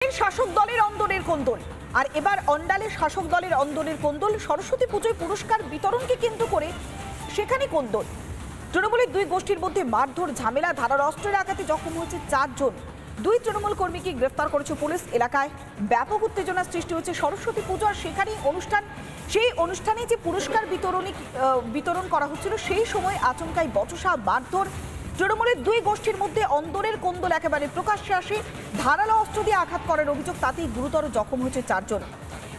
শাসক দলের অন্দরের কোন্দল আর এবার অন্ডালে শাসক দলের অন্দরের কোন্দল। সরস্বতী পুজোয় পুরস্কার বিতরণকে কেন্দ্র করে সেখানে কোন্দল। তৃণমূলের দুই গোষ্ঠীর মধ্যে মারধর ঝামেলা, ধারার অস্ত্রের আঘাতে জখম হয়েছে 4 জন। দুই তৃণমূল কর্মীকে গ্রেফতার করেছে পুলিশ। এলাকায় ব্যাপক উত্তেজনার সৃষ্টি হয়েছে। সরস্বতী পুজো আর সেখানেই অনুষ্ঠান, সেই অনুষ্ঠানে যে পুরস্কার বিতরণ করা হচ্ছিল সেই সময় আচমকাই বচসা, মারধর। তৃণমূলের দুই গোষ্ঠীর মধ্যে অন্দরের কোন্দল একেবারে প্রকাশ্যে আসে। ধারালো অস্ত্র দিয়ে আঘাত করার অভিযোগ, তাতেই গুরুতর জখম হয়েছে 4 জন।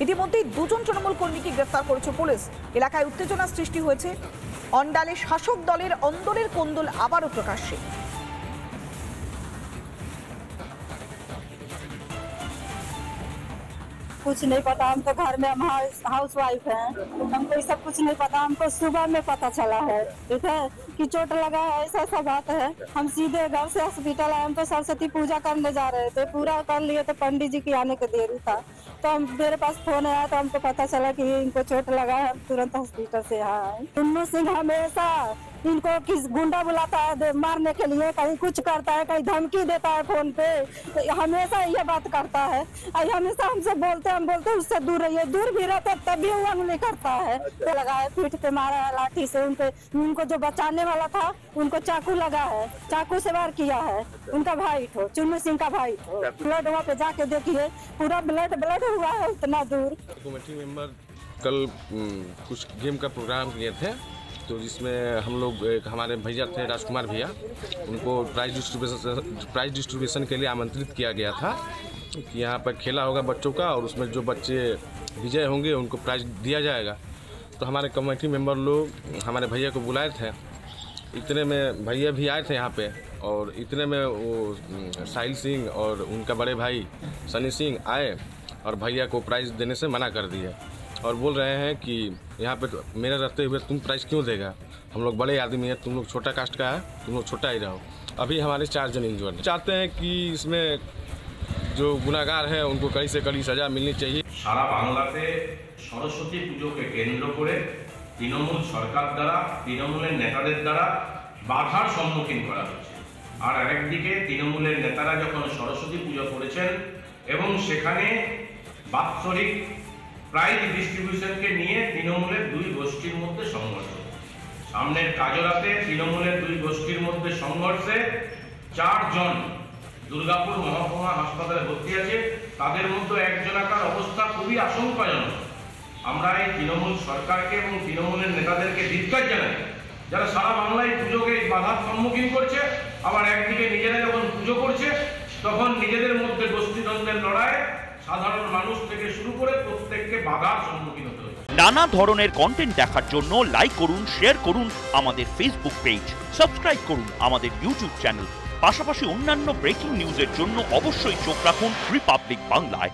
ইতিমধ্যেই 2 জন তৃণমূল কর্মীকে গ্রেফতার করেছে পুলিশ। এলাকায় উত্তেজনার সৃষ্টি হয়েছে। অন্ডালে শাসক দলের অন্দরের কোন্দল আবারও প্রকাশ্যে। कुछ नहीं पता, हम तो घर में हाउस वाइफ हैं, हमको ये सब कुछ नहीं पता। हमको सुबह में पता चला है, ठीक है, कि चोट लगा है, ऐसा ऐसा बात है। हम सीधे घर से हॉस्पिटल आए, हम तो सरस्वती पूजा करने जा रहे थे, पूरा कर लिए तो पंडित जी की आने के देरी था। तो मेरे पास फोन आया तो हमको पता चला कि इनको चोट लगा है। हम तुरंत हॉस्पिटल से यहाँ आए। टुन्नू सिंह हमेशा इनको किस गुंडा बुलाता है मारने के लिए, कहीं कुछ करता है, कहीं धमकी देता है फोन पे, हमेशा ये बात करता है। हमेशा हमसे बोलते, हम बोलते उससे दूर रहिए, दूर भी रहता तब भी वो उंगली करता है। तो लगा है, पीठ पे मारा है लाठी से। उनको जो बचाने वाला था उनको चाकू लगा है, चाकू से वार किया है। उनका भाई ठो, चुन्नू सिंह का भाई ठो। ब्लड वहाँ पे जाके देखिए, पूरा ब्लड हुआ है इतना दूर। कमेटी मेंबर कल कुछ गेम का प्रोग्राम किए थे, तो जिसमें हम लोग हमारे भैया थे राजकुमार भैया, उनको प्राइज डिस्ट्रीब्यूशन के लिए आमंत्रित किया गया था कि यहाँ पर खेला होगा बच्चों का, और उसमें जो बच्चे विजय होंगे उनको प्राइज दिया जाएगा। तो हमारे कमेटी मेंबर लोग हमारे भैया को बुलाए थे। इतने में भैया भी आए थे यहाँ पे, और इतने में वो साहिल सिंह और उनका बड़े भाई सनी सिंह आए और भैया को प्राइज़ देने से मना कर दिए, और बोल रहे हैं कि यहाँ पे मेरे रहते हुए तुम प्राइज़ क्यों देगा, हम लोग बड़े आदमी हैं, तुम लोग छोटा कास्ट का है, तुम लोग छोटा ही रहो। अभी हमारे 4 जन इंजर्ड हैं। चाहते हैं कि इसमें जो गुनाहगार हैं उनको कड़ी से कड़ी सज़ा मिलनी चाहिए। সারা বাংলাতে সরস্বতী পুজোকে কেন্দ্র করে তৃণমূল সরকার দ্বারা, তৃণমূলের নেতাদের দ্বারা বাধার সম্মুখীন করা হচ্ছে। আর আরেকদিকে তৃণমূলের নেতারা যখন সরস্বতী পুজো করেছেন এবং সেখানে বাৎসরিক প্রাইজ ডিস্ট্রিবিউশনকে নিয়ে তৃণমূলের দুই গোষ্ঠীর মধ্যে সংঘর্ষ। সামনের কাজরাতে তৃণমূলের দুই গোষ্ঠীর মধ্যে সংঘর্ষে 4 জন দুর্গাপুর মহকুমা হাসপাতালে ভর্তি আছে। তাদের মধ্যে একজনাকার অবস্থা খুবই আশঙ্কাজনক। আমরা এই তৃণমূল সরকারকে এবং তৃণমূলের নেতাদেরকে ধিক্কার জানাই, যারা সারা বাংলায় পুজোকে বাধার সম্মুখীন করছে। আবার একদিকে নিজেরা যখন পুজো করছে তখন নিজেদের মধ্যে গোষ্ঠীদ্বন্দ্বের লড়াই সাধারণ মানুষ থেকে শুরু করে প্রত্যেককে বাধার সম্মুখীন হতে হচ্ছে। নানা ধরনের কন্টেন্ট দেখার জন্য লাইক করুন, শেয়ার করুন আমাদের ফেসবুক পেজ, সাবস্ক্রাইব করুন আমাদের ইউটিউব চ্যানেল। পাশাপাশি অন্যান্য ব্রেকিং নিউজের জন্য অবশ্যই চোখ রাখুন রিপাবলিক বাংলায়।